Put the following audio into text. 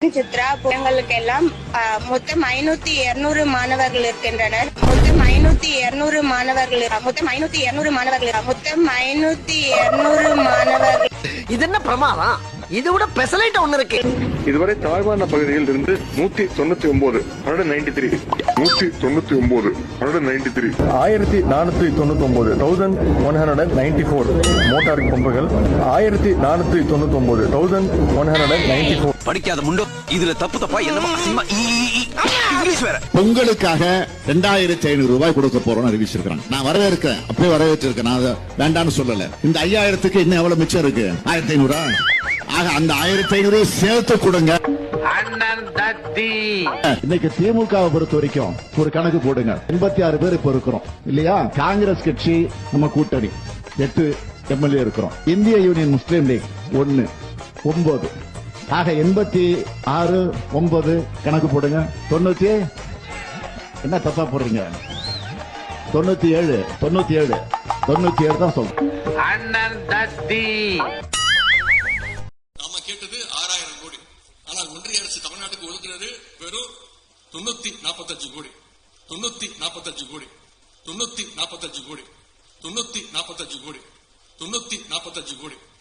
சித்ரா எங்களுக்கு எல்லாம் மொத்தம் 500-200 மாணவர்கள் இருக்கின்றனர். மொத்தம் 500-200 மாணவர்கள். இது என்ன பிரமாதம்? இது விட பெசலைட் ஒண்ணு இருக்கு. இதுவரை தாழ்வான பகுதியில் இருந்து 199 193 1494 மோட்டார் பம்புகள் 1499 படிக்காத முண்டோ இதுல தப்பா என்னமா இங்கிலீஷ் வேற. பொங்கலுக்காக 2500 ரூபாய் கொடுக்க போறோம் அறிவிச்சிருக்காங்க. நான் வரவேற்கிறேன், அப்படியே வரவேற்றிருக்கேன். நான் வேண்டான்னு சொல்லல. இந்த 5000க்கு இன்னும் எவ்வளவு மிச்சம் இருக்கு? 1500. ஆக அந்த 1500 சேர்த்து கொடுங்க. இன்னைக்கு திமுகவை பொறுத்த வரைக்கும் ஒரு கணக்கு போடுங்க. 86 பேர் இப்ப இருக்கிறோம் இல்லையா? காங்கிரஸ் கட்சி நம்ம கூட்டணி 8 எம்எல்ஏ இருக்கிறோம். இந்திய யூனியன் முஸ்லீம் லீக் 1 9. ஆக 86 9 கணக்கு போடுங்க. 90 என்ன தப்பா போடுறீங்க? 97 தான் சொல்றேன். நாம கேட்டது 6000 கோடி. ஆனால் ஒன்றிய அரசு தமிழ்நாட்டுக்கு ஒதுக்குறது வெறும் 945 கோடி. 945 கோடி 945 கோடி 945 கோடி 945 கோடி